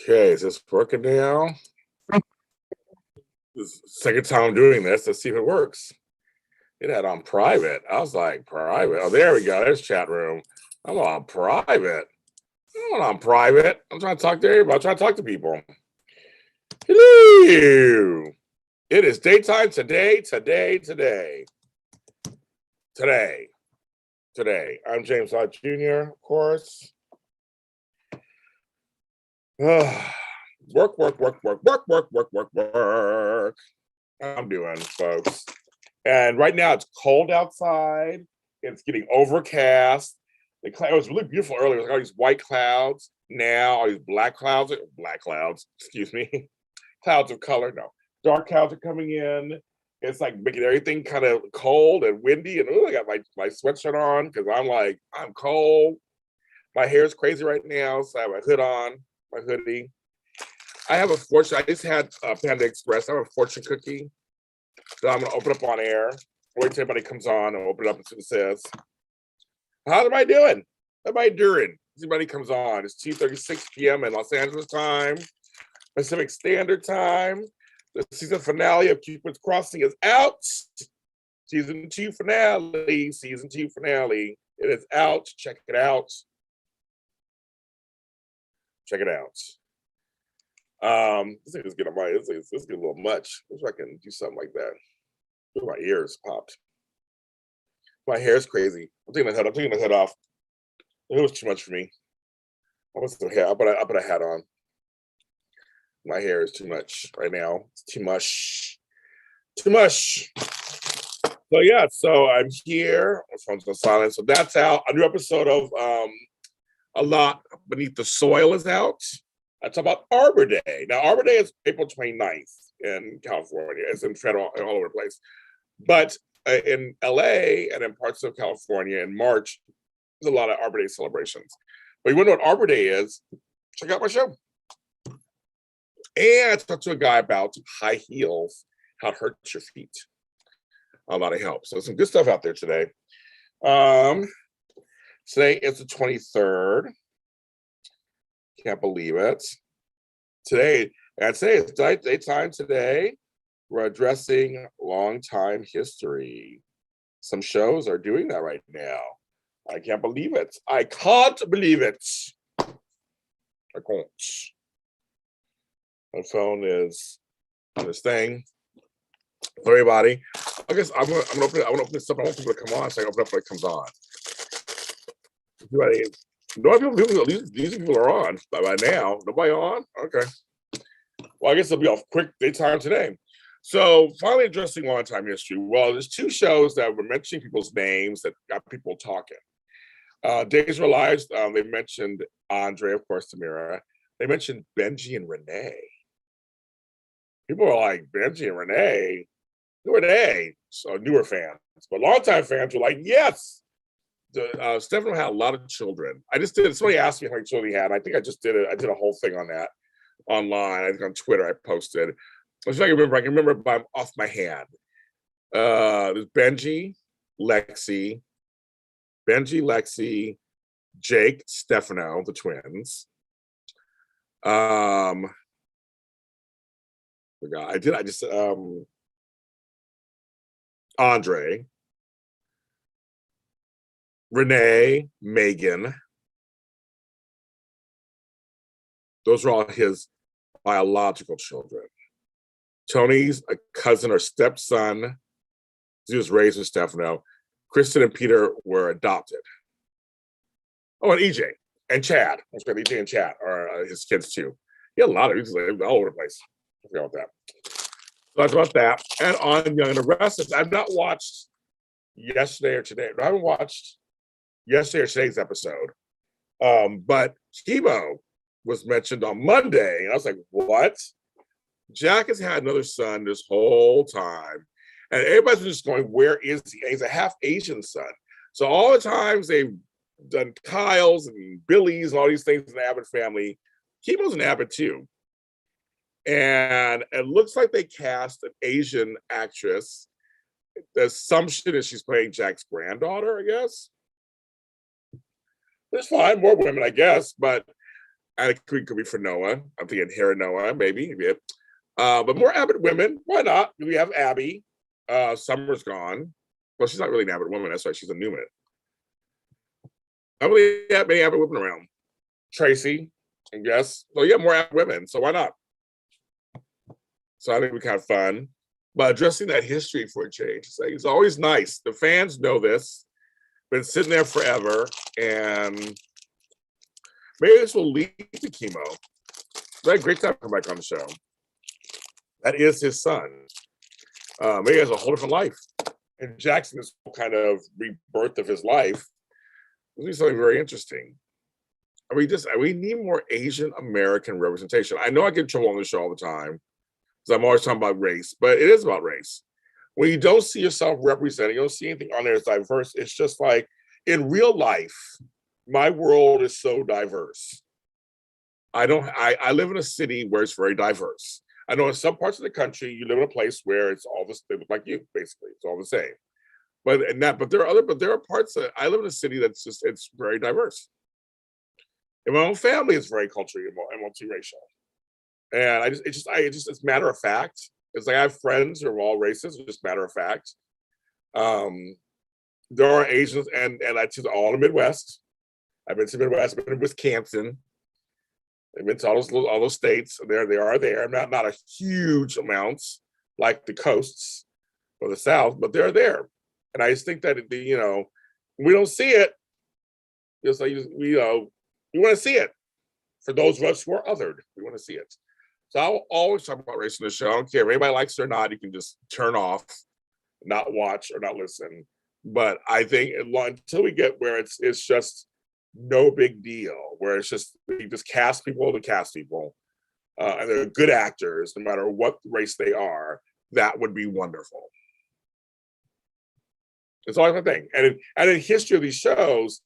Okay, is this working now? This is the second time I'm doing this. Let's see if it works. It had on private. I was like, private. Oh, there we go. There's chat room. I'm on private. I'm not on private. I'm trying to talk to everybody. I'm trying to talk to people. Hello. It is daytime today. Today. I'm JamesLottJr, of course. Work. I'm doing, folks. And right now it's cold outside. It's getting overcast. It was really beautiful earlier. It was like all these white clouds. Now all these black clouds, excuse me. Clouds of color. No, dark clouds are coming in. It's like making everything kind of cold and windy. And I got my sweatshirt on because I'm cold. My hair is crazy right now, so I have a hood on, my hoodie. I have a fortune. I just had Panda Express. I have a fortune cookie that I'm gonna open up on air. Wait till everybody comes on and open it up and see what it says. How am I doing? How am I doing? Everybody comes on. It's 2:36 p.m. in Los Angeles time, Pacific Standard Time. The season finale of Cupid's Crossing is out. Season 2 finale. It is out. Check it out. This thing is getting this is getting a little much. I wish I can do something like that. My ears popped. My hair is crazy. I'm taking my head off. It was too much for me. I'll put a hat on. My hair is too much right now. It's too much. So yeah, so I'm here. My phone's on silent. So that's out. A new episode of A Lot Beneath the Soil is out. That's about Arbor Day. Now, Arbor Day is April 29th in California. It's in federal all over the place. But in LA and in parts of California in March, there's a lot of Arbor Day celebrations. But you want to know what Arbor Day is? Check out my show. And I talked to a guy about high heels, how it hurts your feet. A lot of help. So some good stuff out there today. Today is the 23rd. Can't believe it. Today it's daytime today. We're addressing long-time history. Some shows are doing that right now. I can't believe it. I can't believe it. I can't. My phone is on this thing. For everybody, I guess I'm gonna open this up. I want people to come on, so I open up when it comes on. These people are on by now. Nobody on? Okay. Well, I guess it'll be off quick daytime today. So finally addressing long-time history. Well, there's two shows that were mentioning people's names that got people talking. Days of Our Lives, they mentioned Andre, of course, Tamira. They mentioned Benji and Renee. People are like, Benji and Renee? Who are they? So newer fans. But longtime fans were like, yes. Stefano had a lot of children. Somebody asked me how many children he had. I think I just did it. I did a whole thing on that online. I think on Twitter I posted. I can remember by off my hand. There's Benji, Lexi, Jake, Stefano, the twins. Andre, Renee, Megan. Those are all his biological children. Tony's a cousin or stepson. He was raised with Stefano. Kristen and Peter were adopted. Oh, and EJ and Chad. EJ and Chad are his kids too. He had a lot of these all over the place. I forgot about that. So that's about that. And on Young and the Restless, I've not watched yesterday or today. I haven't watched yesterday or today's episode. But Chemo was mentioned on Monday. And I was like, what? Jack has had another son this whole time. And everybody's just going, where is he? And he's a half Asian son. So all the times they've done Kyle's and Billy's and all these things in the Abbott family, Chemo's an Abbott too. And it looks like they cast an Asian actress. The assumption is she's playing Jack's granddaughter, I guess. It's fine, more women, I guess. But I think it could be for Noah. I'm thinking Hera Noah, maybe. Yeah. But more Abbott women. Why not? We have Abby. Summer's gone. Well, she's not really an Abbott woman. That's right. She's a Newman. I don't really have many Abbott women around. Tracy, I guess. So yeah, more Abbott women. So why not? So I think we kind of fun. But addressing that history for a change, it's always nice. The fans know this. Been sitting there forever, and maybe this will lead to chemo. They had a great time to come back on the show. That is his son. Maybe he has a whole different life. And Jackson is kind of rebirth of his life. It'll be something very interesting. We need more Asian American representation. I know I get in trouble on the show all the time because I'm always talking about race, but it is about race. When you don't see yourself represented, you don't see anything on there that's diverse. It's just like in real life, my world is so diverse. I live in a city where it's very diverse. I know in some parts of the country, you live in a place where it's all this, they look like you, basically. It's all the same. But there are parts that I live in a city that's just, it's very diverse. In my own family, it's very culturally and multiracial. And it's matter of fact. It's like I have friends who are all races, it's just matter of fact. There are Asians, and I choose all the Midwest. I've been to the Midwest, I've been to Wisconsin. I've been to all those states. They are there. Not a huge amounts like the coasts or the South, but they're there. And I just think that we don't see it. Just like we want to see it. For those of us who are othered, we want to see it. So I'll always talk about race in the show. I don't care if anybody likes it or not. You can just turn off, not watch or not listen. But I think until we get where it's just no big deal, where it's just you just cast people to cast people, and they're good actors, no matter what race they are, that would be wonderful. It's always my thing. And in history of these shows,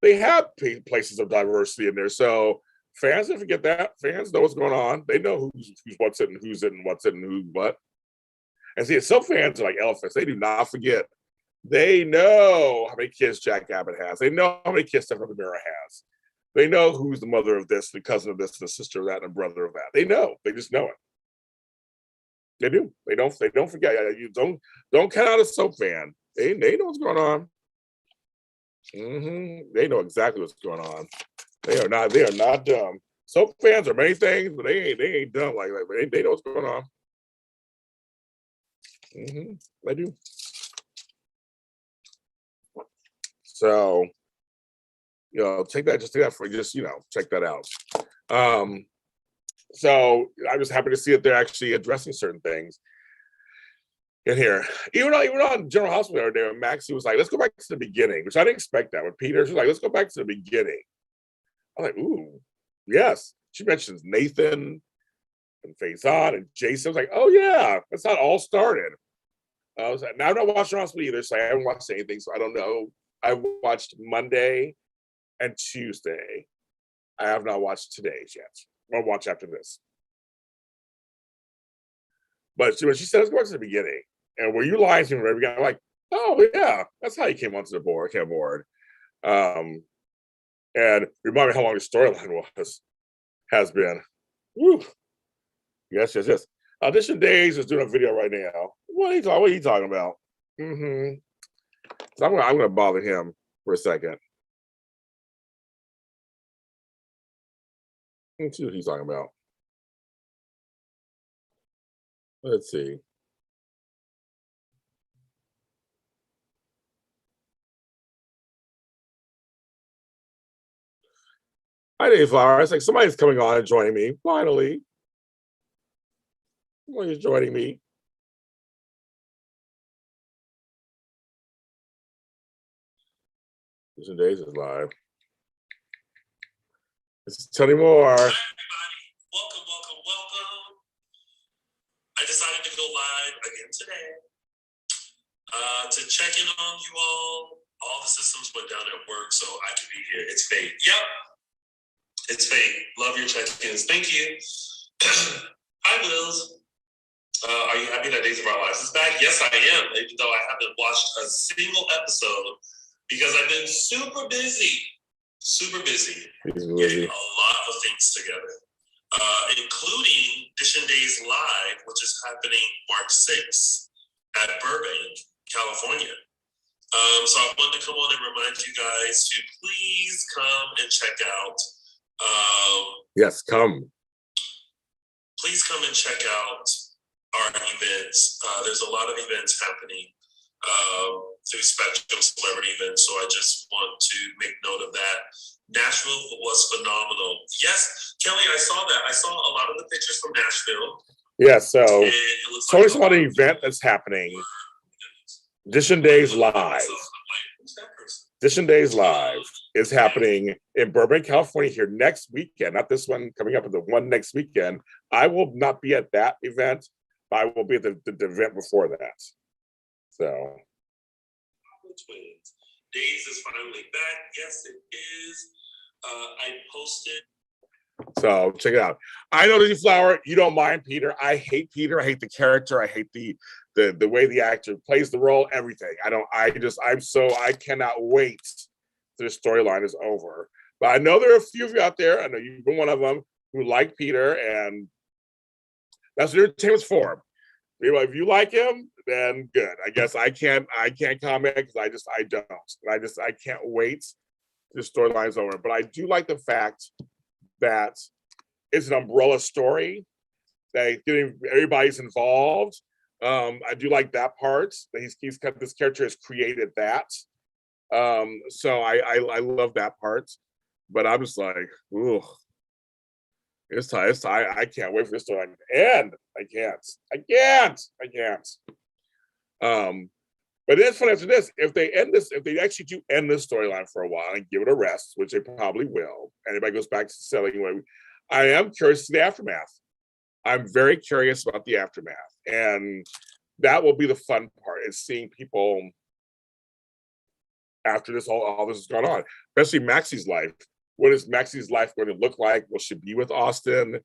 they have places of diversity in there. So fans don't forget that. Fans know what's going on. They know who's what's it and who's it and what's it and who's what. And see, some fans are like elephants. They do not forget. They know how many kids Jack Abbott has. They know how many kids Stephen Mira has. They know who's the mother of this, the cousin of this, the sister of that, and the brother of that. They know. They just know it. They do. They don't forget. You don't count out a soap fan. They know what's going on. They know exactly what's going on. They are not dumb. Soap fans are many things, but they ain't dumb like that. But they know what's going on. They do. So, check that out. So I'm just happy to see that they're actually addressing certain things in here. Even on General Hospital the other day, Maxie was like, let's go back to the beginning, which I didn't expect that. With Peter, she's like, let's go back to the beginning. I'm like, ooh, yes. She mentions Nathan and Faison and Jason. I was like, oh yeah, that's how it all started. I was like, now I'm not watching Hospital either, so I haven't watched anything, so I don't know. I watched Monday and Tuesday. I have not watched today's yet. I'll watch after this. But when she said, let's go back to the beginning, and were you lying to me? I'm like, oh yeah, that's how you came onto the board. And remind me how long the storyline has been. Woo. Yes. Audition Days is doing a video right now. What are you talking about? So I'm gonna bother him for a second. Let's see what he's talking about. Let's see. Hi, Dave Flower. It's like somebody's coming on and joining me. Finally. Somebody's joining me. Audition Days is live. This is Tony Moore. Hi, everybody. Welcome. I decided to go live again today to check in on you all. All the systems went down at work, so I could be here. It's fate. Yep. It's fate. Love your check-ins. Thank you. Hi, Wills. Are you happy that Days of Our Lives is back? Yes, I am, even though I haven't watched a single episode because I've been super busy. super busy, He's getting busy. a lot of things together, including Edition Days Live, which is happening March 6th at Burbank, California. So I wanted to come on and remind you guys to please come and check out. Yes, come. Please come and check out our events. There's a lot of events happening through Spectrum Celebrity Events. So I just want to make note of that. Nashville was phenomenal. Yes, Kelly, I saw that. I saw a lot of the pictures from Nashville. Yeah, so Tony's like about an event that's happening. Edition Days Live. Edition Days Live is happening in Burbank, California here next weekend. Not this one coming up, but the one next weekend. I will not be at that event, but I will be at the event before that. So. Days is finally back. Yes, it is. I posted. So check it out. I know Lizzie Flower, you don't mind Peter. I hate Peter. I hate the character. I hate the way the actor plays the role, everything. I cannot wait till the storyline is over. But I know there are a few of you out there, I know you've been one of them, who like Peter, and that's what entertainment's for. If you like him, then good. I guess I can't comment because I don't. I can't wait till the storyline's over. But I do like the fact that it's an umbrella story, that everybody's involved. I do like that part, that this character has created that. So I love that part, but I'm just like, ooh, it's time. I can't wait for this to end. I can't. But it's funny after this, if they actually do end this storyline for a while and give it a rest, which they probably will, and everybody goes back to selling, I am curious to the aftermath. I'm very curious about the aftermath, and that will be the fun part, is seeing people after all this has gone on, especially Maxie's life. What is Maxie's life going to look like? Will she be with Austin?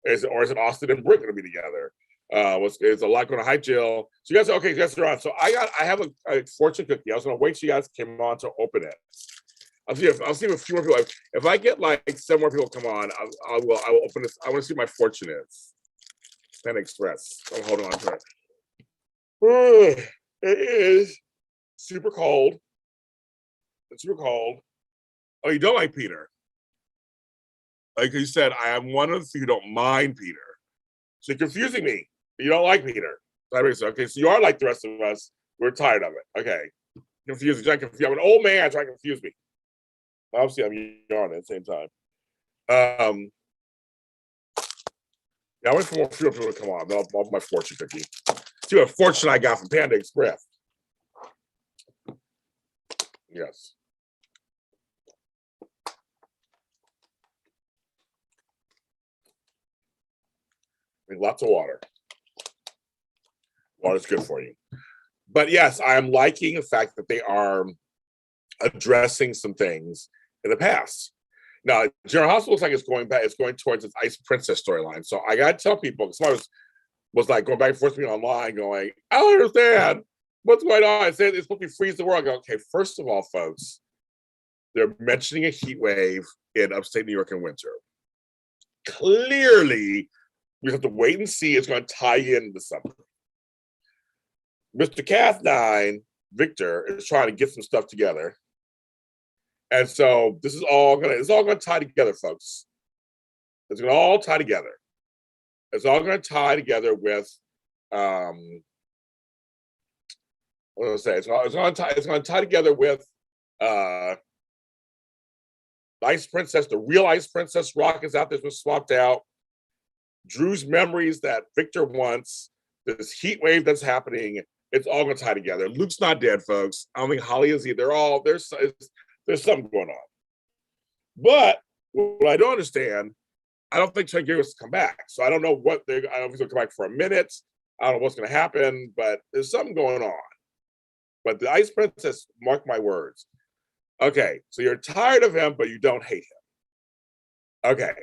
Is it Austin and Britt going to be together? There's a lot going on. Hi, Jill. So you guys are on. So I have a fortune cookie. I was going to wait till you guys came on to open it. I'll see if a few more people. If I get like 7 more people come on, I will open this. I want to see what my fortune is. Panda Express. I'm holding on to it. It is super cold. It's super cold. Oh, you don't like Peter? Like you said, I am one of the few who don't mind Peter. So you're confusing me. You don't like Peter. Okay, so you are like the rest of us. We're tired of it. Okay. Confusing. I'm an old man trying to confuse me. Obviously, I'm young at the same time. Yeah, I wait for more people to come on. I'll my fortune cookie. See what fortune I got from Panda Express. Yes. Lots of water. Water's good for you. But yes, I am liking the fact that they are addressing some things in the past. Now, General Hospital looks like it's going back. It's going towards its Ice Princess storyline. So I got to tell people, because somebody was like going back and forth with me online, going, I don't understand what's going on. I said it's supposed to be freeze the world. I go, okay, first of all, folks, they're mentioning a heat wave in upstate New York in winter. Clearly, we have to wait and see. It's going to tie into something. Mr. Cath9, Victor, is trying to get some stuff together. And so this is it's all gonna tie together, folks. It's gonna all tie together. It's all gonna tie together with what do I say? It's gonna tie together with Ice Princess, the real Ice Princess. Rock is out there, has been swapped out. Drew's memories that Victor wants, this heat wave that's happening, it's all gonna tie together. Luke's not dead, folks. I don't think Holly is either. There's something going on. But what I don't understand, I don't think Ted Garrett's come back. So I don't know I don't know if he's gonna come back for a minute. I don't know what's gonna happen, but there's something going on. But the Ice Princess, mark my words. Okay, so you're tired of him, but you don't hate him. Okay.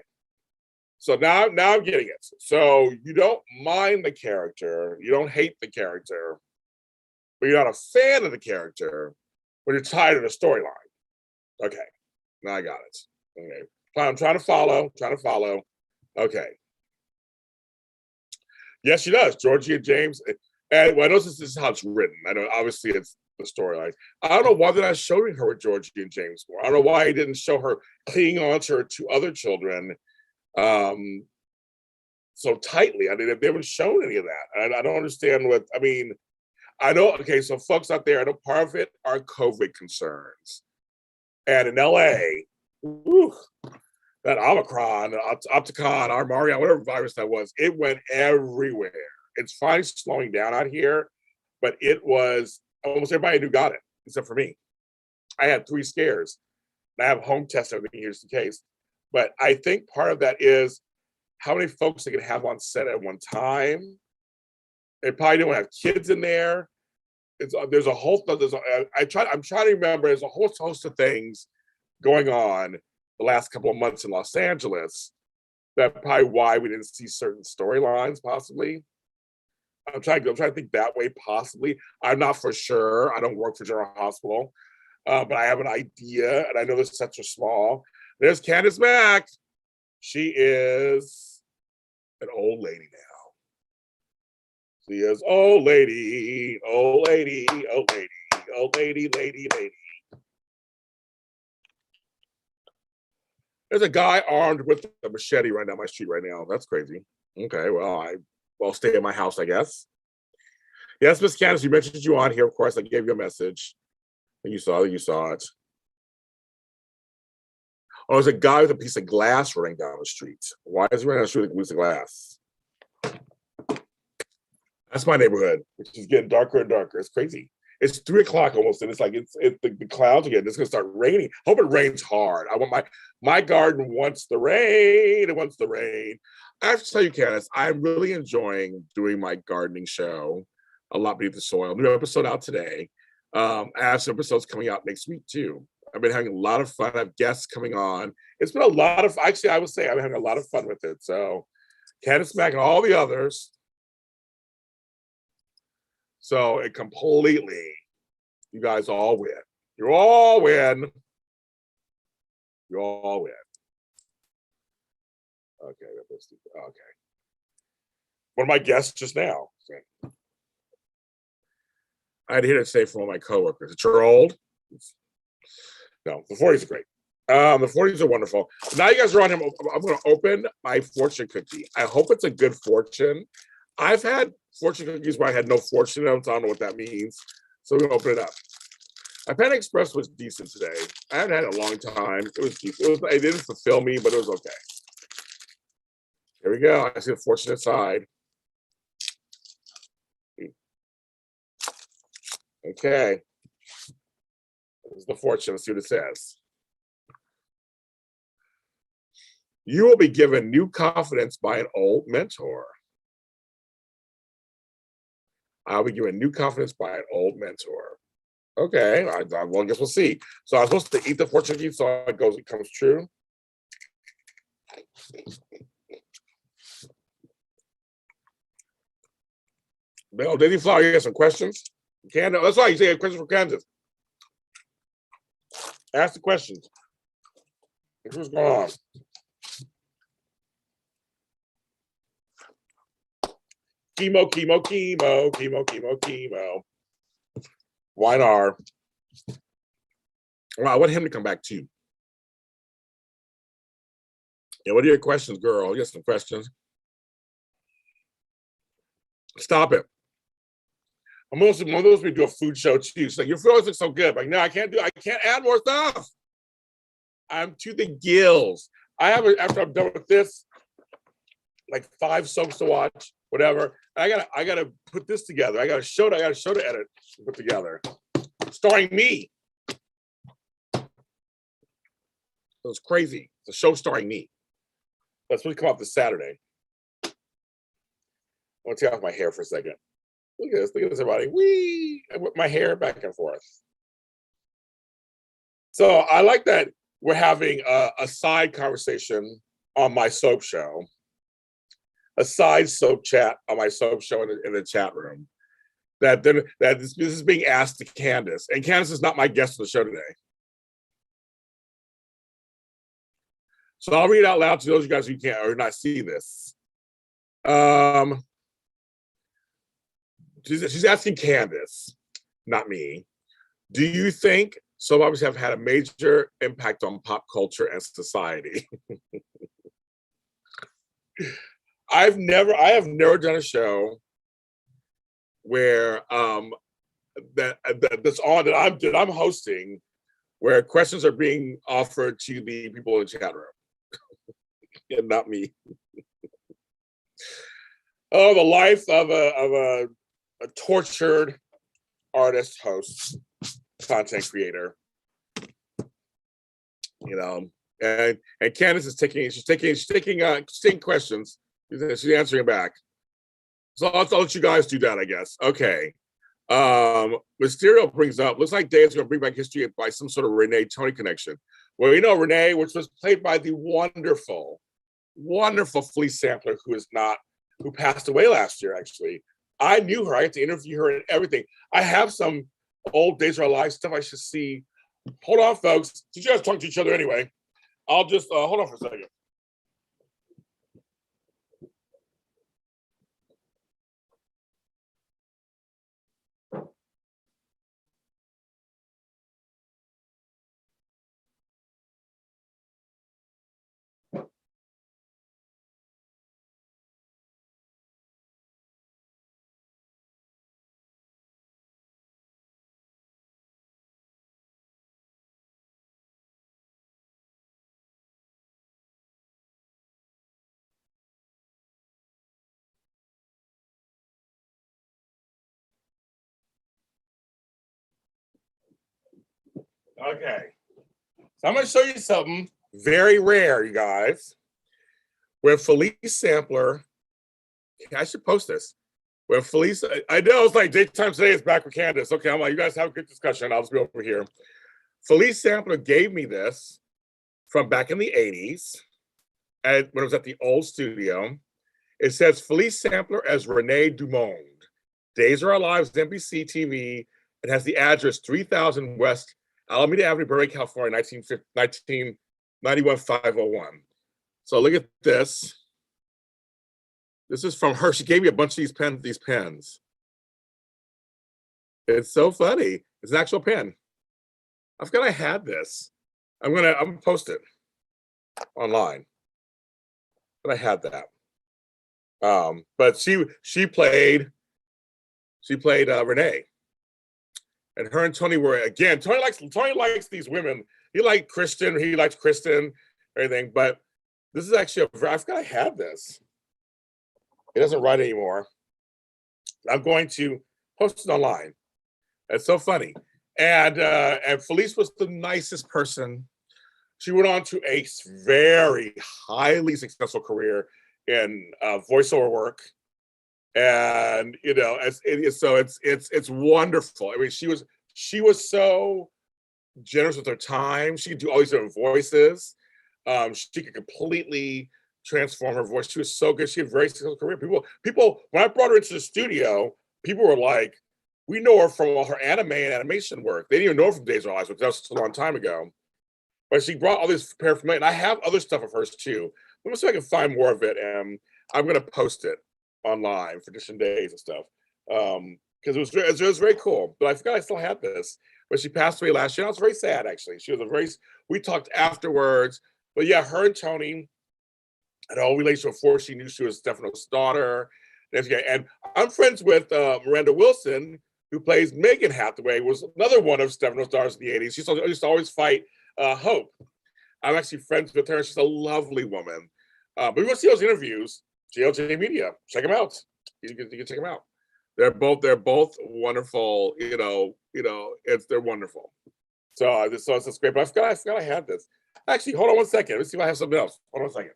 So now I'm getting it. So you don't mind the character, you don't hate the character, but you're not a fan of the character, but you're tired of the storyline. Okay. Now I got it. Okay. I'm trying to follow. Okay. Yes, she does. Georgie and James. And well, I know this is how it's written. I know obviously it's the storyline. I don't know why they're not showing her with Georgie and James more. I don't know why he didn't show her clinging on to her two other children so tightly. I mean, they haven't shown any of that. I don't understand what, I mean, I know, okay, so folks out there, I know part of it are COVID concerns. And in LA, whew, that Omicron, Opticon, Armaria, whatever virus that was, it went everywhere. It's finally slowing down out here, but it was almost everybody who got it, except for me. I had 3 scares. And I have home tests, everything here's the case. But I think part of that is how many folks they can have on set at one time. They probably don't have kids in there. There's a whole. I'm trying to remember. There's a whole host of things going on the last couple of months in Los Angeles. That's probably why we didn't see certain storylines. Possibly. I'm trying to think that way. Possibly. I'm not for sure. I don't work for General Hospital, but I have an idea, and I know the sets are small. There's Candace Mack. She is an old lady now. She is old lady, old lady, old lady, old lady, lady. There's a guy armed with a machete right down my street right now. That's crazy. Okay, well, I'll stay at my house, I guess. Yes, Miss Candace, you mentioned you on here. Of course, I gave you a message. And you saw it. Oh, there's a guy with a piece of glass running down the street. Why is he running down the street with a piece of glass? That's my neighborhood, which is getting darker and darker. It's crazy. It's 3:00 almost, and it's like the clouds again. It's gonna start raining. Hope it rains hard. I want my garden wants the rain. It wants the rain. I have to tell you, Candace, I'm really enjoying doing my gardening show, A Lot Beneath the Soil. New episode out today. I have some episodes coming out next week too. I've been having a lot of fun. I have guests coming on. It's been a lot of, actually, I would say I'm having a lot of fun with it. So Candace Mack and all the others. So it completely, you guys all win. You all win. You all win. Okay. One of my guests just now. I had to hear it say from one of my coworkers. That you're old? No, the 40s are great. The 40s are wonderful. Now you guys are on him. I'm going to open my fortune cookie. I hope it's a good fortune. I've had fortune cookies where I had no fortune. I don't know what that means. So we're going to open it up. My Panda Express was decent today. I haven't had it a long time. It was decent. It didn't fulfill me, but it was okay. Here we go. I see the fortunate side. Okay. This is the fortune. Let's see what it says. You will be given new confidence by an old mentor. I'll be given new confidence by an old mentor. Okay, well, I guess we'll see. So I'm supposed to eat the fortune cookie so it comes true. Bill, Daisy Flower, you got some questions? Candace, that's why you say you have questions for Candace. Ask the questions. What's going on? Chemo. Weinar. Well, I want him to come back too. Yeah, what are your questions, girl? You got some questions? Stop it. I'm one of those we do a food show too. It's like your food always looks so good. Like, no, I can't add more stuff. I'm to the gills. I have after I'm done with this, like 5 soaps to watch, whatever. I gotta put this together. I got a show to edit and put together. Starring me. It was crazy. It's a show starring me. That's supposed to come out this Saturday. I want to take off my hair for a second. Look at this, everybody. Whee! I whip my hair back and forth. So I like that we're having a side conversation on my soap show. A side soap chat on my soap show in the chat room. That this is being asked to Candace. And Candace is not my guest on the show today. So I'll read it out loud to those of you guys who can't or not see this. She's asking Candace, not me. Do you think soap operas have had a major impact on pop culture and society? I have never done a show where that I'm hosting where questions are being offered to the people in the chat room and not me. Oh, the life of a tortured artist, host, content creator. You know, and Candace is taking questions. She's answering back. So I'll let you guys do that, I guess. Okay. Mysterio brings up, looks like Dave's going to bring back history by some sort of Renee Tony connection. Well, you know, Renee, which was played by the wonderful Felice Sampler, who passed away last year, actually. I knew her. I had to interview her and everything. I have some old Days of Our Lives stuff I should see. Hold on, folks. Did you guys talk to each other anyway? I'll just hold on for a second. Okay. So I'm going to show you something very rare, you guys. Where Felice Sampler, I should post this. Where Felice, I know it's like Daytime Today is back with Candace. Okay, I'm like, you guys have a good discussion. I'll just be over here. Felice Sampler gave me this from back in the 80s when it was at the old studio. It says Felice Sampler as Renee Dumond. Days of Our Lives, NBC TV. It has the address 3000 West Alameda Avenue, Burbank, California, 1991 501. So look at this. This is from her. She gave me a bunch of these pens. It's so funny. It's an actual pen. I forgot I had this. I'm gonna post it online. But I had that. But she played Renee. And her and Tony were, again, Tony likes these women. He likes Kristen, everything. But this is actually I forgot I had this. It doesn't write anymore. I'm going to post it online. It's so funny. And Felice was the nicest person. She went on to a very highly successful career in voiceover work. And you know, it's wonderful. I mean, she was so generous with her time. She could do all these different voices. She could completely transform her voice. She was so good. She had a very successful career. People, when I brought her into the studio, people were like, "We know her from all her anime and animation work." They didn't even know her from Days of Our Lives, which that was a long time ago. But she brought all this paraphernalia, and I have other stuff of hers too. Let me see if I can find more of it, and I'm going to post it online for different days and stuff. Because it was very cool. But I forgot I still had this. But she passed away last year. I was very sad, actually. We talked afterwards. But yeah, her and Tony had a whole relationship before she knew she was Stefano's daughter. And I'm friends with Miranda Wilson, who plays Megan Hathaway, was another one of Stefano's daughters in the 80s. She used to always fight Hope. I'm actually friends with her. She's a lovely woman. But we want to see those interviews. JLJ Media, check them out. You can check them out. They're both wonderful. They're wonderful. So it's great. But I forgot I had this. Actually, hold on one second. Let's see if I have something else. Hold on a second.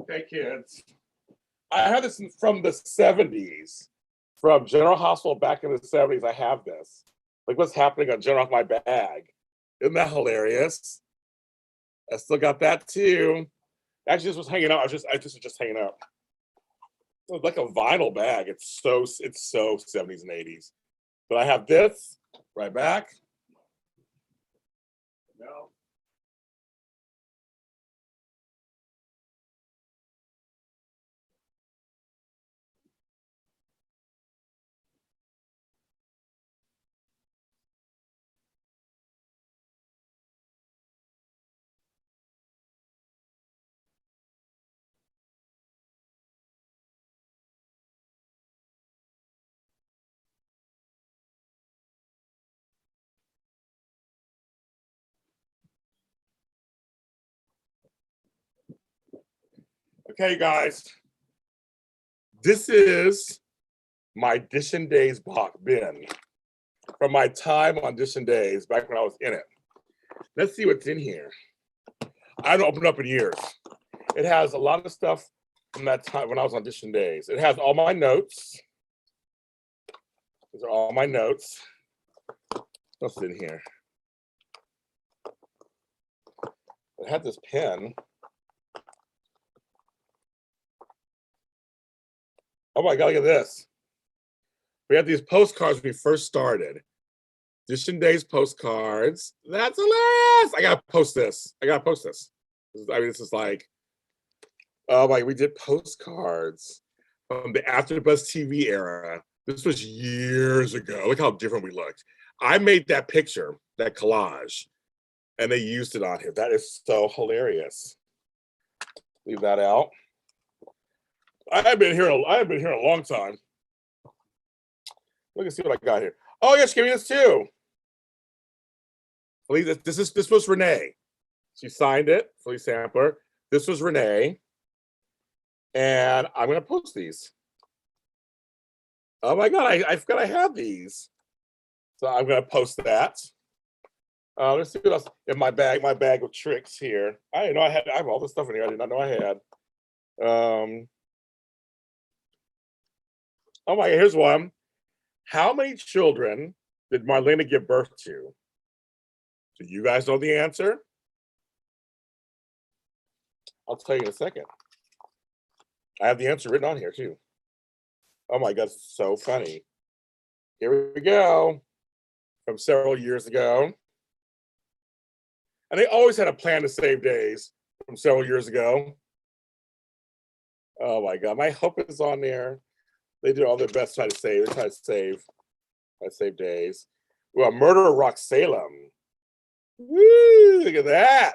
Okay, kids. I have this from the 70s, from General Hospital back in the 70s. I have this. Like what's happening on General, my bag. Isn't that hilarious? I still got that too. Actually, this was hanging out. I just was hanging out. like a vinyl bag. It's so 70s and 80s. But I have this right back. No. Okay, guys. This is my Edition Days box bin from my time on Edition Days back when I was in it. Let's see what's in here. I haven't opened up in years. It has a lot of stuff from that time when I was on Edition Days. It has all my notes. These are all my notes. What's in here? It had this pen. Oh my God, look at this. We had these postcards when we first started. Edition Days postcards. That's hilarious. I gotta post this. I mean, this is like, oh my, we did postcards from the AfterBuzz TV era. This was years ago. Look how different we looked. I made that picture, that collage, and they used it on here. That is so hilarious. Leave that out. I have been here a long time. Look and see what I got here. Oh yes, give me this too. This was Renee. She signed it, Felice Sampler. This was Renee. And I'm gonna post these. Oh my God, I forgot I had these. So I'm gonna post that. Let's see what else in my bag of tricks here. I didn't know I have all this stuff in here. I did not know I had. Oh my, here's one. How many children did Marlena give birth to? Do you guys know the answer? I'll tell you in a second. I have the answer written on here too. Oh my God, it's so funny. Here we go. From several years ago. And they always had a plan to save days from several years ago. Oh my God, my hope is on there. They do all their best to try to save days. Well, Murder Rock Salem. Woo, look at that.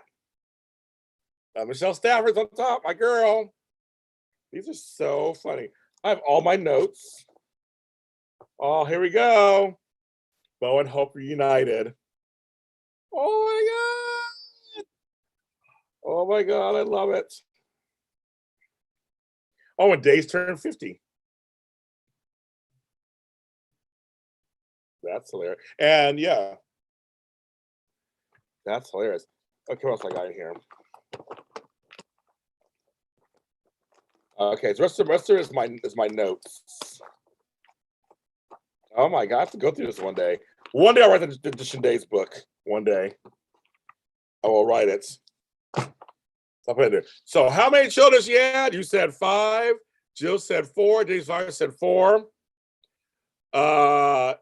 Michelle Stafford's on top, my girl. These are so funny. I have all my notes. Oh, here we go. Bo and Hope reunited. Oh my God. Oh my God, I love it. Oh, and Days turned 50. That's hilarious. And yeah, that's hilarious. Okay, what else I got in here? Okay, so the rest of it is my notes. Oh my God, I have to go through this one day. One day I'll write the Edition Days book. One day. I will write it. I'll put it there. So how many children she had? You said 5. Jill said 4. James LottJr said 4.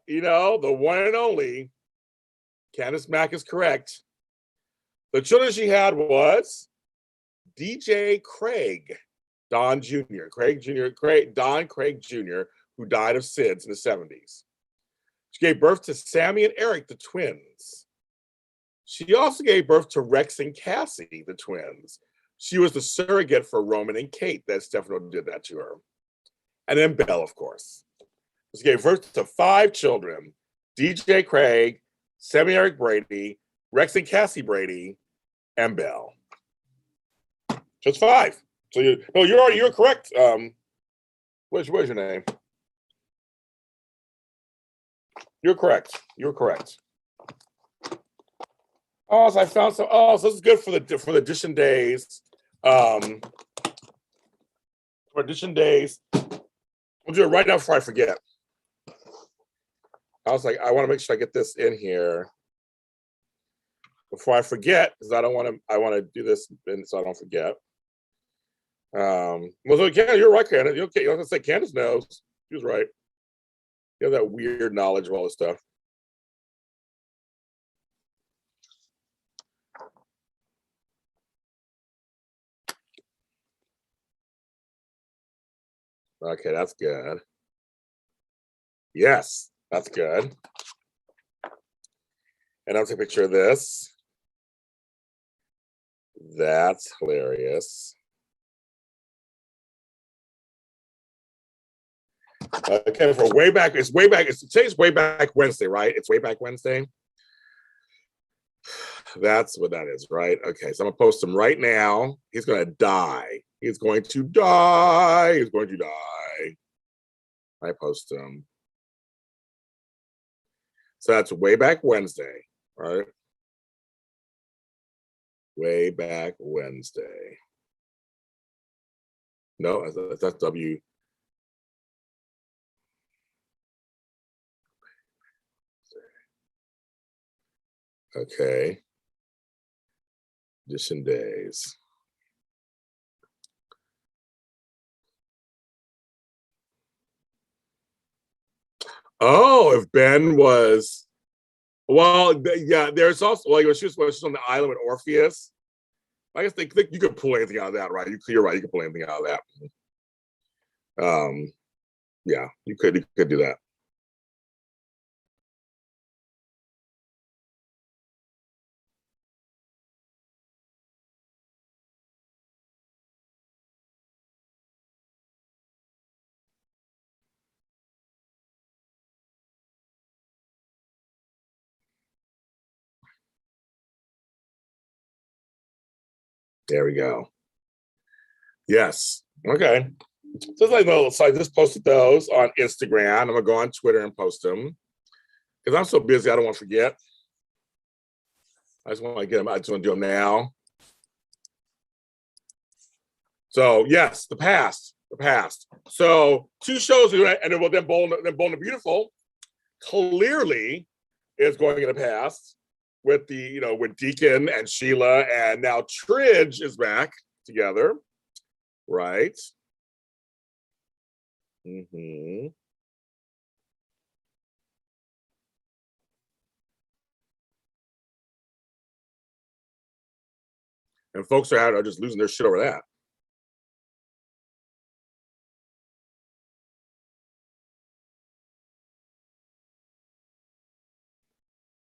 You know, the one and only Candace Mack is correct. The children she had was DJ Craig, Don Jr., Don Craig Jr., who died of SIDS in the 70s. She gave birth to Sammy and Eric, the twins. She also gave birth to Rex and Cassie, the twins. She was the surrogate for Roman and Kate that Stefano did that to her. And then Belle, of course. She gave birth to 5 children, DJ Craig, Sammy Eric Brady, Rex and Cassie Brady, and Belle. Just 5. So you're correct. What's your name? You're correct. Oh, so I found some. Oh, so this is good for the Edition Days. For Edition Days, we'll do it right now before I forget. I was like, I want to make sure I get this in here before I forget, because I want to do this so I don't forget. Well, so Candace, you're right, Candace. Okay, you have to say Candace knows. She was right. You have that weird knowledge of all this stuff. Okay, that's good. Yes, that's good. And I'll take a picture of this. That's hilarious. Okay, for way back, today's way back Wednesday, right? It's way back Wednesday. That's what that is, right? Okay, so I'm gonna post him right now. He's gonna die. He's going to die. He's going to die. I post him. So that's way back Wednesday, right? Way back Wednesday. No, that's W. Okay. Edition days. Oh, if Ben was, well, yeah, there's also, well, she was on the island with Orpheus. I guess think you could pull anything out of that, right? You're right, you could pull anything out of that. Yeah, you could do that. There we go. Yes. Okay. So it's like, no, so I just posted those on Instagram. I'm gonna go on Twitter and post them because I'm so busy. I don't want to forget. I just want to get them. I just want to do them now. So yes, the past. So 2 shows, and then Bold and Beautiful clearly is going in the past with with Deacon and Sheila, and now Tridge is back together, right? Mm-hmm. And folks are just losing their shit over that.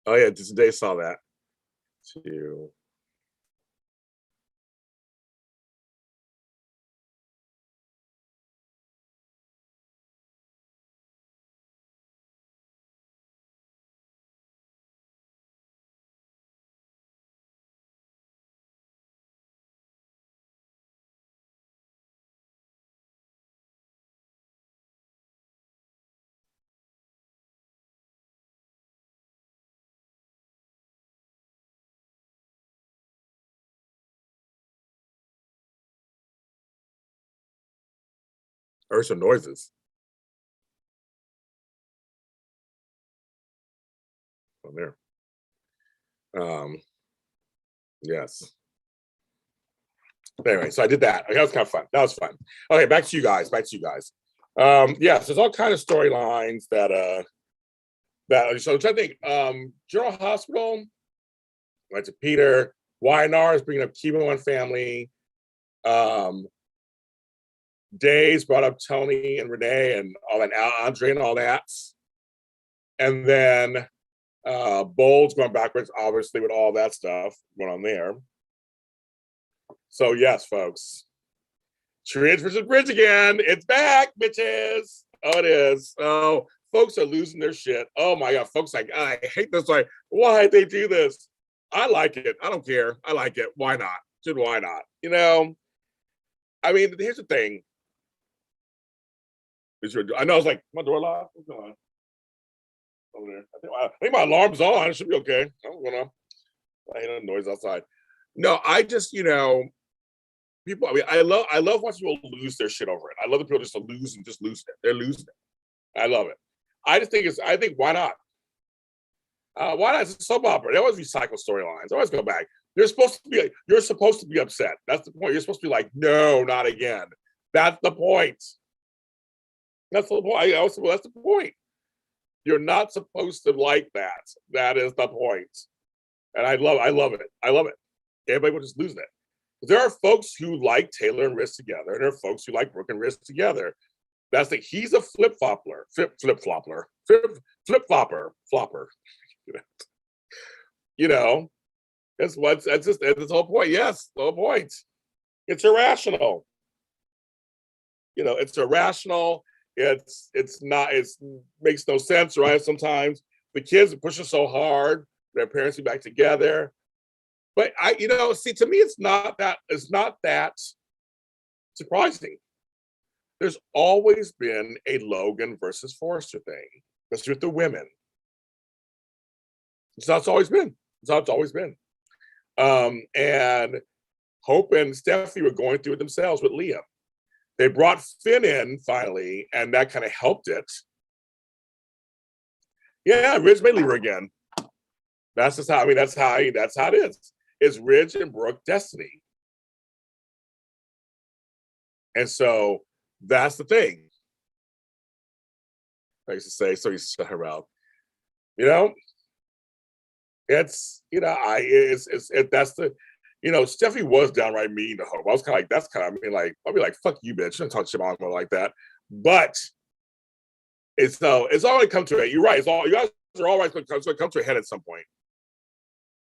Oh yeah, today saw that too. Or some noises on there. Yes. Anyway, so I did that. Okay, that was kind of fun. That was fun. Okay, back to you guys. Yes, there's all kind of storylines that so I'm trying to think. General Hospital went to Peter. YNR is bringing up chemo and family. Days brought up Tony and Renee and all that, Andre and all that. And then Bold's going backwards, obviously, with all that stuff going on there. So yes, folks. Tridge versus Bridge again. It's back, bitches. Oh, it is. Oh, folks are losing their shit. Oh my god, folks, like, I hate this. Like, why'd they do this? I like it. I don't care. I like it. Why not? Why not? I mean, here's the thing. I know, I was like, my door locked. What's going on over there? I think my alarm's on. It should be okay. I'm gonna. I hate a noise outside. No, I just, people. I mean, I love watching people lose their shit over it. I love the people just lose it. They're losing it. I love it. I think why not? Why not? It's a soap opera. They always recycle storylines. They always go back. You're supposed to be upset. That's the point. You're supposed to be like, no, not again. That's the point. That's the point. That's the point. You're not supposed to like that. That is the point. And I love it. I love it. Everybody will just lose that. There are folks who like Taylor and Riz together, and there are folks who like Brooke and Riz together. That's the he's a flopper. You know, that's the whole point. Yes, the whole point. It's irrational. You know, it's irrational. It's makes no sense, right? Sometimes the kids are pushing so hard, their parents be back together. But to me, it's not that surprising. There's always been a Logan versus Forrester thing, especially with the women. It's how it's always been. It's how it's always been. And Hope and Steffi were going through it themselves with Liam. They brought Finn in finally, and that kind of helped it. Yeah, Ridge may leave her again. That's just how. I mean, that's how it is. It's Ridge and Brooke destiny, and so that's the thing. I used to say, so you shut her out. You know, that's the. Steffi was downright mean to Hope. I was kind of like, that's kind of, I'll be like, fuck you, bitch. You don't talk shit about me like that. But it's already come to it. You're right. You guys are all right. It's going to come to a head at some point.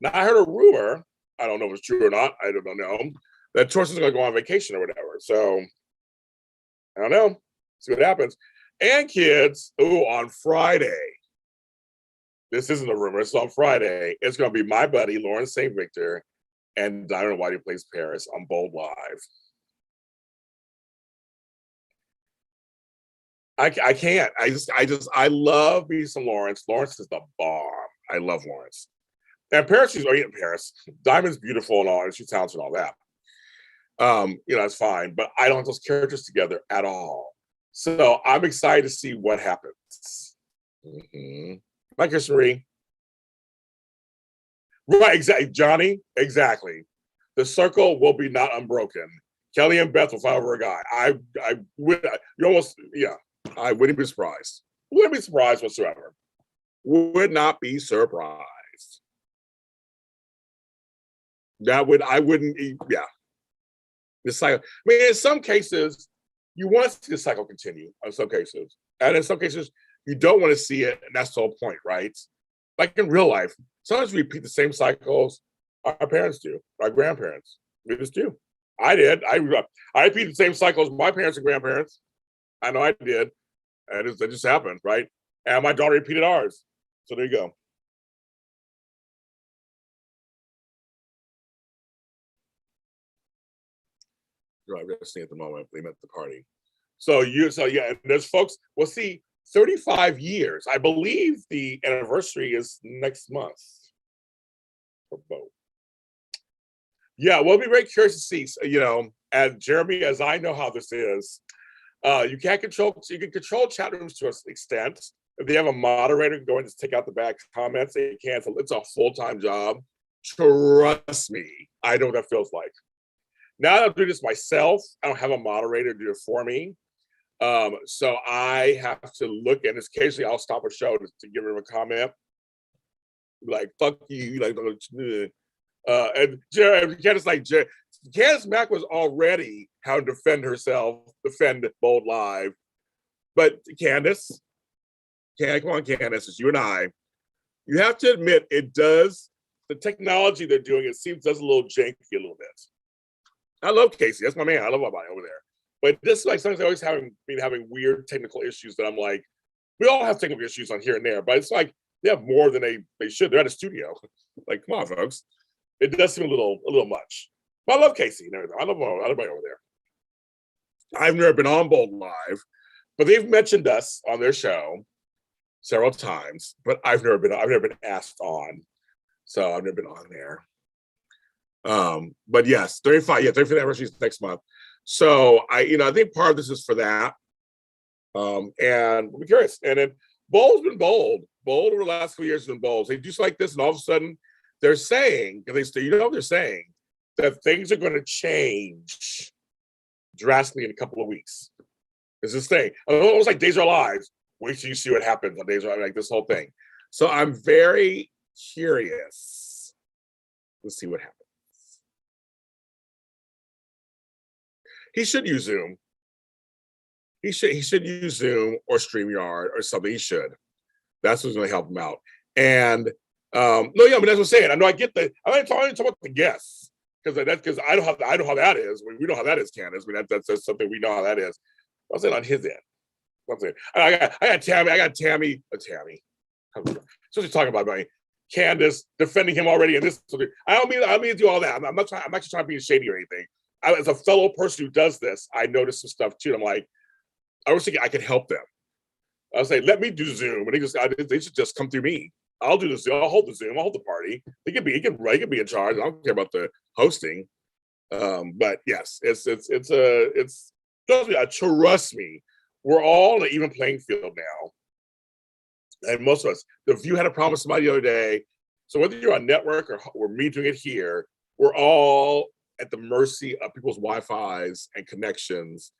Now, I heard a rumor. I don't know if it's true or not. I don't know. That Torsten's going to go on vacation or whatever. So, I don't know. See what happens. And kids, on Friday. This isn't a rumor. It's on Friday. It's going to be my buddy, Lauren St. Victor, and Diamond Whitey plays Paris on Bold Live. I can't. I love me some Lawrence. Lawrence is the bomb. I love Lawrence. And Paris, Diamond's beautiful and all, and she's talented and all that. It's fine, but I don't have those characters together at all. So I'm excited to see what happens. Mm-hmm. Like Kristen Marie. Right, exactly. Johnny, exactly. The circle will be not unbroken. Kelly and Beth will fight over a guy. I wouldn't be surprised. Wouldn't be surprised whatsoever. Would not be surprised. I wouldn't, yeah. The cycle. I mean, in some cases, you want to see the cycle continue, in some cases. And in some cases, you don't want to see it, and that's the whole point, right? Like in real life, sometimes we repeat the same cycles our parents do, our grandparents. We just do. I did. I repeated the same cycles my parents and grandparents. I know I did. And it just happened, right? And my daughter repeated ours. So there you go. Right, we're seeing at the moment. They met at the party. So yeah, and there's folks. We'll see. 35 years. I believe the anniversary is next month for both. Yeah, we'll be very curious to see. And Jeremy, as I know how this is, you can control chat rooms to an extent. If they have a moderator going to take out the bad comments, they cancel. It's a full-time job. Trust me, I know what that feels like. Now that I'm doing this myself, I don't have a moderator to do it for me. So I have to look, and occasionally I'll stop a show to give him a comment. Like, fuck you, and Candace Mack was already how to defend Bold Live. But Candace, come on, Candace, it's you and I. You have to admit, the technology they're doing, it does a little janky a little bit. I love Casey. That's my man. I love my buddy over there. But this is like sometimes always having weird technical issues that I'm like, we all have technical issues on here and there, but it's like they have more than they should. They're at a studio. Like, come on, folks. It does seem a little much. But I love Casey and everything. I love everybody over there. I've never been on Bold Live, but they've mentioned us on their show several times. But I've never been asked on, so I've never been on there. But yes, 35. Yeah, 35th anniversary is next month. So I think part of this is for that. And we'll be curious. And then Bold's been bold. Bold over the last few years has been bold. They do like this, and all of a sudden they're saying, they're saying that things are going to change drastically in a couple of weeks. It's this thing. Almost like Days Are Lives. Wait till you see what happens on Days Are Lives, like this whole thing. So I'm very curious to see what happens. He should use Zoom. He should use Zoom or StreamYard or something. He should. That's what's going to help him out. And no, yeah, I mean that's what I'm saying. I know I get the. I'm not talking about the guests because I know how that is. We know how that is, Candace. I mean that's something we know how that is. I'm saying on his end. I'm saying I got Tammy. Tammy. So she's talking about me. Candace defending him already in this. I don't mean to do all that. I'm actually trying to be shady or anything. As a fellow person who does this, I noticed some stuff too. And I'm like, I was thinking I could help them. I was like, let me do Zoom, and they should just come through me. I'll do the Zoom. I'll hold the Zoom. I'll hold the party. He can be in charge. I don't care about the hosting. But yes, trust me. We're all on an even playing field now, and most of us. The View had a problem with somebody the other day. So whether you're on network or me doing it here, we're all at the mercy of people's Wi-Fi's and connections,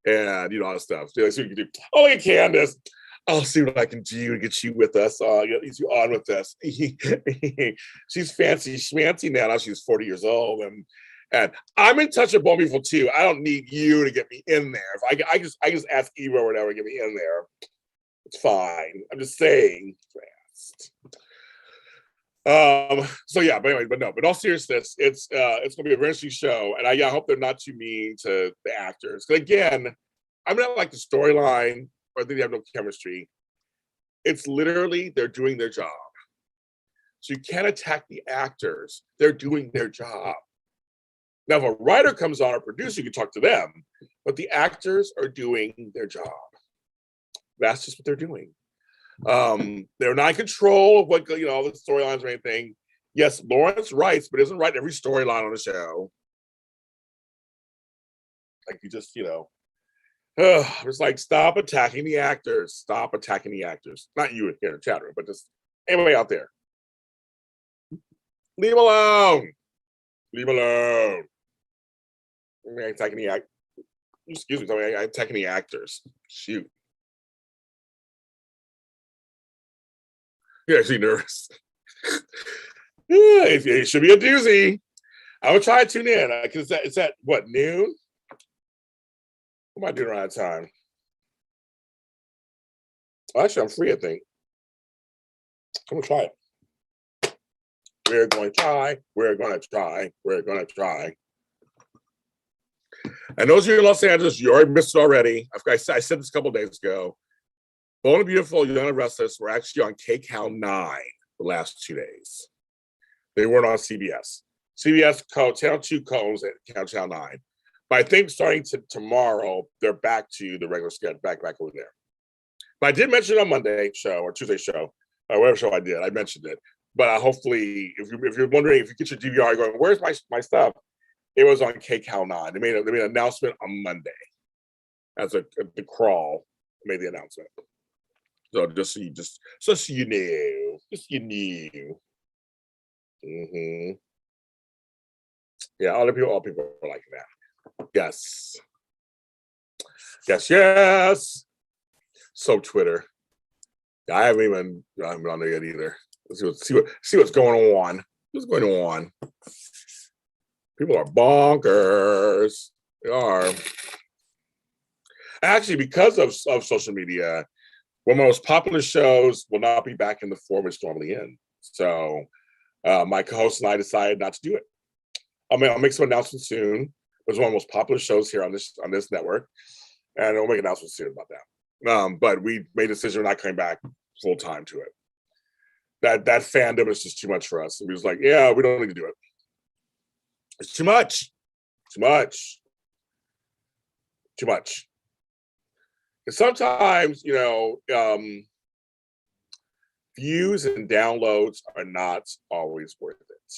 and all that stuff. So you can do. Oh, look at Candace. I'll see what I can do to get you with us. Get you on with us. She's fancy schmancy now. She's 40 years old, and I'm in touch with Bone Beautiful too. I don't need you to get me in there. If I just ask Eva or whatever to get me in there. It's fine. I'm just saying. So yeah, but anyway, but in all seriousness, it's gonna be a very interesting show, and I hope they're not too mean to the actors. Because again, I'm not like the storyline or they have no chemistry. It's literally they're doing their job. So you can't attack the actors. They're doing their job. Now, if a writer comes on or producer, you can talk to them, but the actors are doing their job. That's just what they're doing. They're not in control of what all the storylines or anything. Yes, Lawrence writes, but isn't write every storyline on the show. Like you just, it's like stop attacking the actors. Stop attacking the actors. Not you here in the chat room, but just anybody out there. Leave them alone. Leave them alone. I'm attacking the act. Excuse me, I'm attacking the actors. Shoot. You're actually nervous. It should be a doozy. I will try to tune in because it's at what, noon? What am I doing around that time? Well, actually, I'm free, I think. I'm gonna try it. We're going to try. We're going to try. We're going to try. And those of you in Los Angeles, you already missed it already. I said this a couple of days ago. Bold and Beautiful, Young and Restless were actually on KCAL 9 the last 2 days. They weren't on CBS. CBS Channel 2 cones at Channel 9. But I think starting tomorrow, they're back to the regular schedule, back over there. But I did mention it on Monday show or Tuesday show, or whatever show I did. I mentioned it. But if you're wondering, if you get your DVR going, where's my stuff? It was on KCAL 9. They made an announcement on Monday. As the crawl made the announcement. So just so you knew. Mm-hmm. Yeah, all people are liking that. Yes. Yes. So Twitter. I haven't been on there yet either. Let's see what's going on. What's going on? People are bonkers. They are. Actually, because of social media, one of the most popular shows will not be back in the form it's normally in. So my co-host and I decided not to do it. I'll make some announcements soon. It was one of the most popular shows here on this network, and we'll make announcements soon about that. But we made a decision we're not coming back full time to it. That fandom is just too much for us. And we was like, yeah, we don't need to do it. It's too much. Too much. Too much. And sometimes, views and downloads are not always worth it.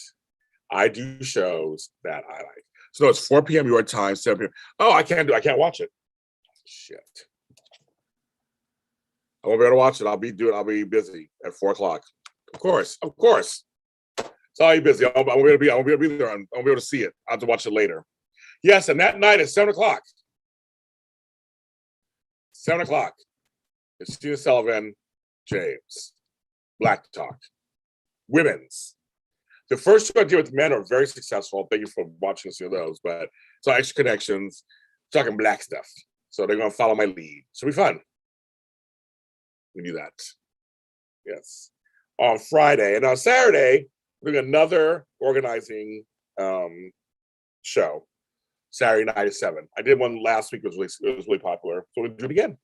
I do shows that I like. So it's 4 p.m. your time, 7 p.m. Oh, I can't watch it. Shit. I won't be able to watch it. I'll be busy at 4 o'clock. Of course. Sorry, busy. I'm gonna be there. I'll be able to see it. I'll have to watch it later. Yes, and that night at 7:00. 7:00. It's Stephen Sullivan, James, Black Talk, Women's. The first two I did with men are very successful. Thank you for watching a few of those. But so extra connections, talking black stuff. So they're gonna follow my lead. So it'll be fun. We do that. Yes. On Friday and on Saturday, we're doing another organizing show. Saturday night at 7. I did one last week. It was really popular. So we'll do it again.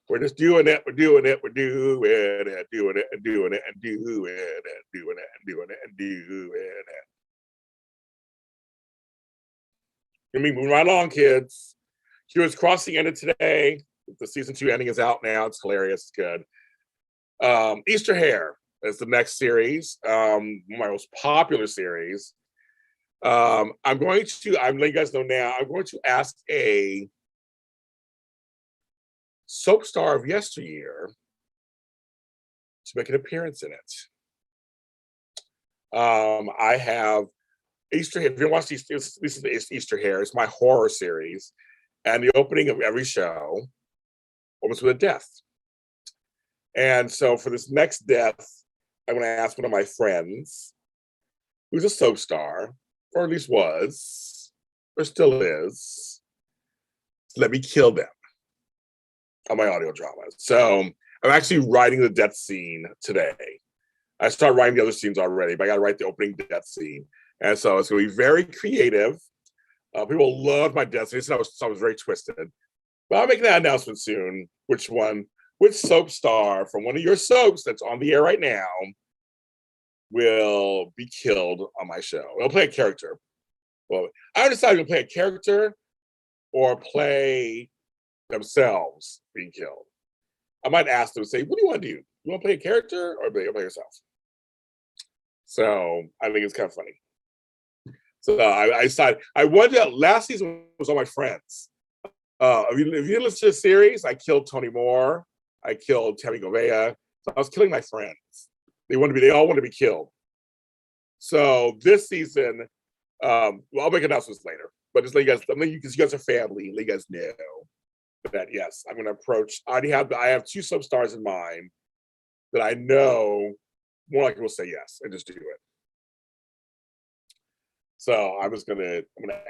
We're just doing it. We're doing it. We're doing it and doing it and doing it and doing it and doing it and doing it and doing it. Let me move right along, kids. Heroes Crossing ended today. The season 2 ending is out now. It's hilarious. It's good. Easter Hair is the next series. My most popular series. I'm letting you guys know now, I'm going to ask a soap star of yesteryear to make an appearance in it. I have Easter Hair. If you watch this is Easter Hair. It's my horror series. And the opening of every show opens with a death. And so for this next death, I'm going to ask one of my friends, who's a soap star, or at least was, or still is, to let me kill them on my audio dramas. So I'm actually writing the death scene today. I started writing the other scenes already, but I got to write the opening death scene. And so it's going to be very creative. People love my death scene. So I was very twisted. But I'll make that announcement soon. Which soap star from one of your soaps that's on the air right now will be killed on my show. They'll play a character. Well, I decided to play a character or play themselves being killed. I might ask them, say, what do you want to do? You want to play a character or play yourself? So I think it's kind of funny. So I decided, last season was all my friends. If you listen to the series, I killed Tony Moore. I killed Tammy Govea. So I was killing my friends. They all want to be killed. So this season, I'll make announcements later. But just let you guys, because you guys are family, let you guys know that yes, I'm going to approach. I have 2 soap stars in mind that I know more likely will say yes and just do it. So I'm going to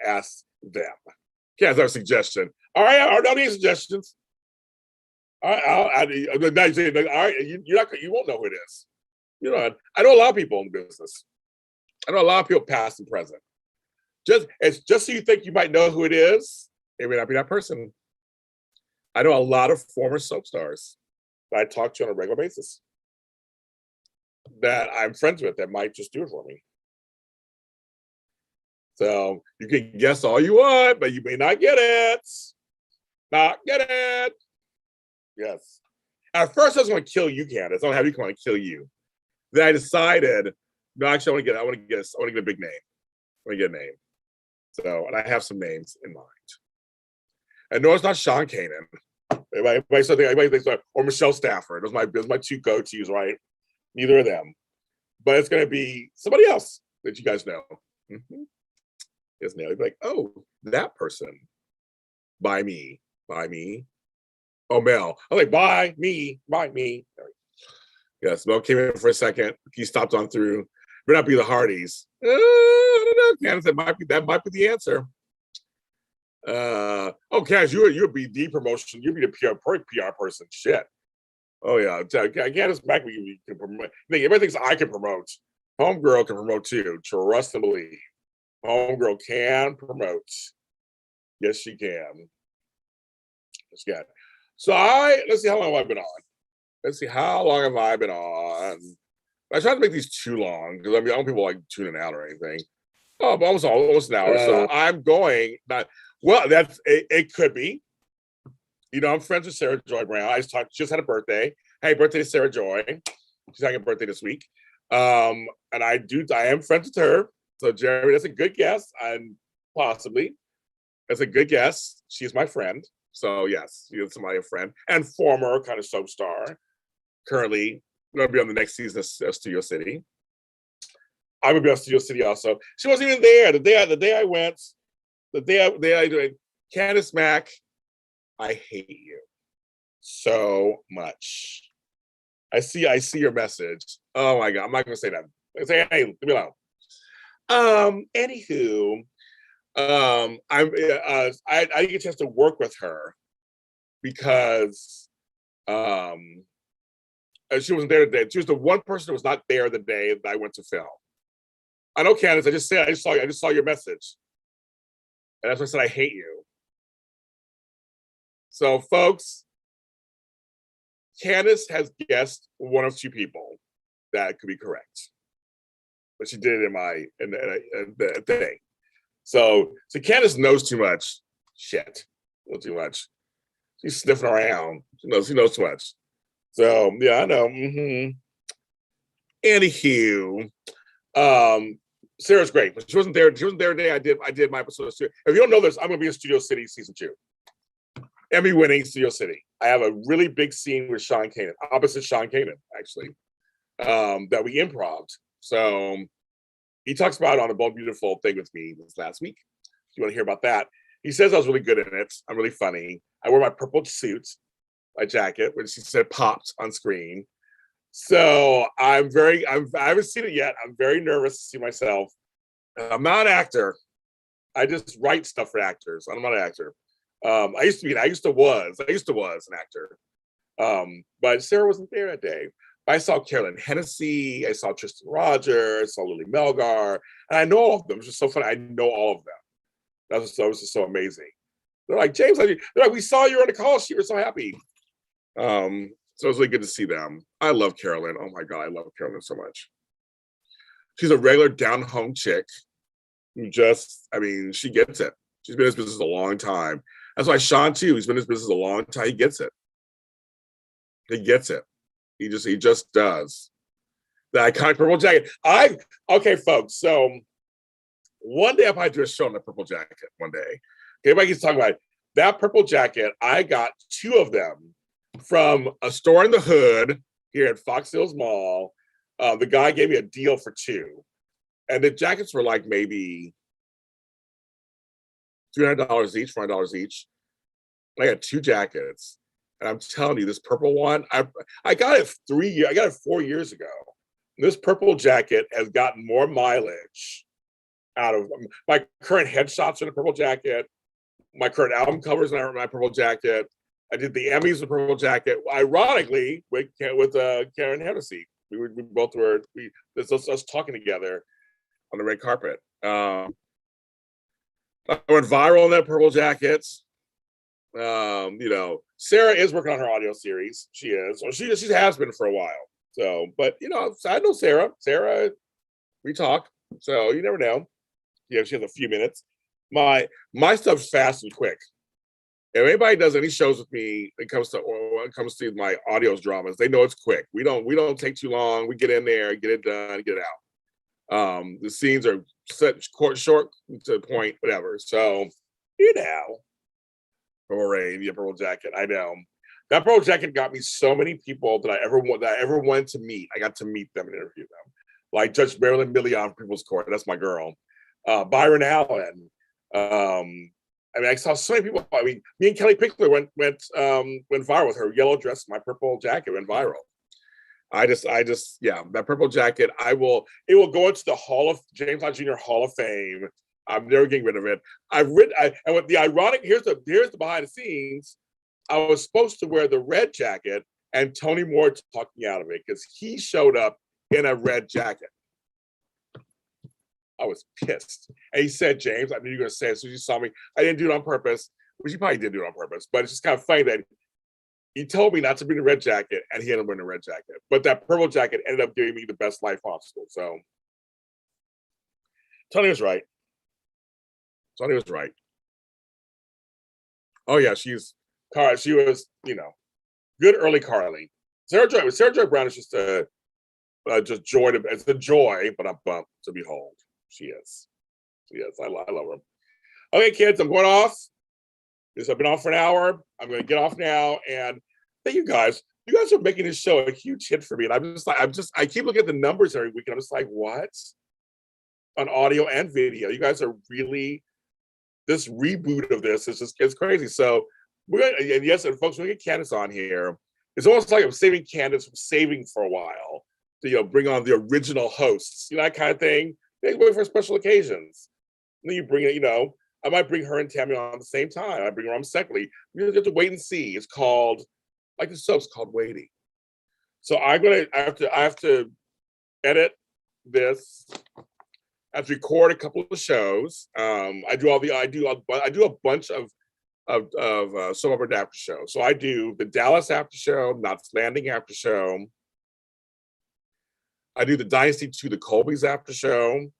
ask them. That's our suggestion. All right, I don't need suggestions. All right, you won't know who it is. I know a lot of people in the business. I know a lot of people past and present. Just so you think you might know who it is, it may not be that person. I know a lot of former soap stars that I talk to on a regular basis that I'm friends with that might just do it for me. So you can guess all you want, but you may not get it. Not get it. Yes. At first, I was going to kill you, Candace. I don't have you come on and kill you. Then I decided, no, actually, I want to get a big name. I want to get a name. So, and I have some names in mind. And no, it's not Sean Kanan. Everybody thinks, or Michelle Stafford. Those are my 2 go-tos, right? Neither of them. But it's going to be somebody else that you guys know. Mm-hmm. Yes, now you'd be like, oh, that person. By me. Oh, Mel. I'm like, by me. Yes, Mel came in for a second. He stopped on through. May not be the Hardys. I don't know, Candace. That might be the answer. Candace, you'll be the promotion. You'll be the PR person. Shit. Oh yeah, Candace back. You can promote. Everybody thinks I can promote. Homegirl can promote too. Trust and believe. Homegirl can promote. Yes, she can. Let's get. So let's see how long have I been on. Let's see how long have I been on. I tried to make these too long because I don't want people like tuning out or anything. Oh, but almost an hour. So I'm going. That's it. Could be. I'm friends with Sarah Joy Brown. I just had a birthday. Hey, birthday to Sarah Joy. She's having a birthday this week. And I am friends with her. So Jeremy, that's a good guess. And possibly that's a good guess. She's my friend. So yes, she is a friend and former kind of soap star. Currently going to be on the next season of Studio City. I'm gonna be on Studio City also. She wasn't even there the day I went. The day I did. Candace Mack, I hate you so much. I see your message. Oh my god, I'm not gonna say that. I say, hey, leave me alone. Anywho, I didn't get a chance to work with her because she wasn't there today. She was the one person who was not there the day that I went to film. I know, Candace. I just saw your message, and that's why I said I hate you. So, folks, Candace has guessed one of two people that could be correct, but she did it in the thing. So Candace knows too much. Shit, knows too much. She's sniffing around. She knows too much. So yeah, I know. Anywho, Sarah's great, but she wasn't there. She wasn't there today. I did my episode of Studio. If you don't know this, I'm gonna be in Studio City season 2. Emmy winning Studio City. I have a really big scene with Sean Kanan, opposite Sean Kanan, actually, that we improv'd. So he talks about it on a Bold Beautiful thing with me this last week. If you want to hear about that, he says I was really good in it. I'm really funny. I wore my purple suit, my jacket, which he said popped on screen. So I haven't seen it yet. I'm very nervous to see myself. I'm not an actor. I just write stuff for actors. I'm not an actor. I used to was an actor. But Sarah wasn't there that day. I saw Carolyn Hennessy, I saw Tristan Rogers, I saw Lily Melgar, and I know all of them. It's just so funny. I know all of them. That was just so amazing. They're like, James, they're like, we saw you on the call sheet. We're so happy. So it was really good to see them. I love Carolyn. Oh my God, I love Carolyn so much. She's a regular down-home chick who she gets it. She's been in this business a long time. That's why Sean, too, he's been in this business a long time. He gets it. He gets it. He just does. The iconic purple jacket. Okay, folks. So one day I probably do a show on the purple jacket one day. Everybody keeps talking about it. That purple jacket, I got 2 of them from a store in the hood here at Fox Hills Mall. The guy gave me a deal for 2. And the jackets were like maybe $300 each, $400 each. I got 2 jackets. And I'm telling you, this purple one, I got it 4 years ago. This purple jacket has gotten more mileage out of my current headshots in a purple jacket. My current album covers in my purple jacket. I did the Emmys with purple jacket. Ironically, with Karen Hennessy, we both were us talking together on the red carpet. I went viral in that purple jacket. Sarah is working on her audio series. She is, or she has been for a while. So, but I know Sarah. Sarah, we talk. So you never know. Yeah, she has a few minutes. My stuff's fast and quick. If anybody does any shows with me, when it comes to my audio dramas, they know it's quick. We don't take too long. We get in there, get it done, get it out. The scenes are set short to the point, whatever. So Purple Rain, Purple Jacket. I know that Purple Jacket got me so many people that I ever wanted to meet. I got to meet them and interview them, like Judge Marilyn Million from People's Court. That's my girl. Byron Allen. I saw so many people. I mean, me and Kelly Pickler went viral with her yellow dress, my purple jacket went viral. That purple jacket. It will go into the JamesLottJr. Hall of Fame. I'm never getting rid of it. And with the ironic, here's the behind the scenes. I was supposed to wear the red jacket, and Tony Moore talked me out of it because he showed up in a red jacket. I was pissed. And he said, James, I knew you were going to say it as soon as you saw me. I didn't do it on purpose, which he probably did do it on purpose, but it's just kind of funny that he told me not to bring the red jacket, and he ended up wearing the red jacket. But that purple jacket ended up giving me the best life possible. So Tony was right. Oh yeah, she was, good early Carly. Sarah Joy Brown is just joy. It's a joy, but a bump to behold. She is. I love her. Okay, kids, I'm going off. I've been off for an hour. I'm going to get off now. And thank you guys. You guys are making this show a huge hit for me. And I keep looking at the numbers every week, and I'm just like, what? on audio and video. You guys are really, this reboot of this is just, it's crazy. So we're gonna, and yes, and folks, when we get Candace on here, it's almost like I'm saving Candace from saving for a while to, you know, bring on the original hosts, you know, that kind of thing. They wait for special occasions. And then you bring it, you know, I might bring her and Tammy on at the same time. I bring her on separately. We have to wait and see. It's called, like the soap's called Waiting. So I have to edit this. I have to record a couple of shows. I do a bunch of soap opera after show. So I do the Dallas after show, Knots Landing after show. I do the Dynasty 2, the Colby's after show.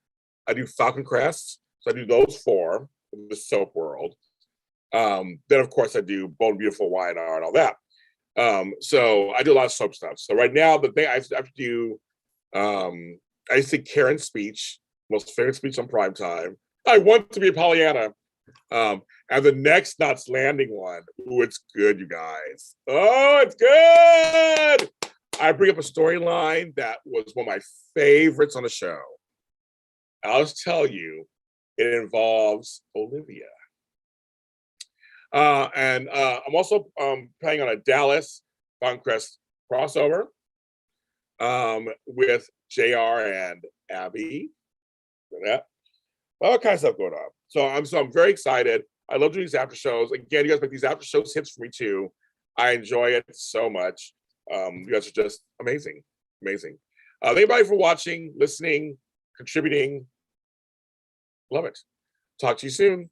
I do Falcon Crest. So I do those 4 in the soap world. Then of course I do Bold and Beautiful Y&R and all that. So I do a lot of soap stuff. So right now the thing I have to do, I used to Karen's speech, most favorite speech on primetime. I want to be a Pollyanna. And the next Knots Landing one, ooh, it's good, you guys. Oh, it's good. I bring up a storyline that was one of my favorites on the show. I'll just tell you, it involves Olivia. And I'm also playing on a Dallas Crest crossover with JR and Abby. Yeah. All kinds of stuff going on. So I'm very excited. I love doing these after shows. Again, you guys make these after shows hits for me too. I enjoy it so much. You guys are just amazing. Amazing. Thank everybody for watching, listening, contributing. Love it. Talk to you soon.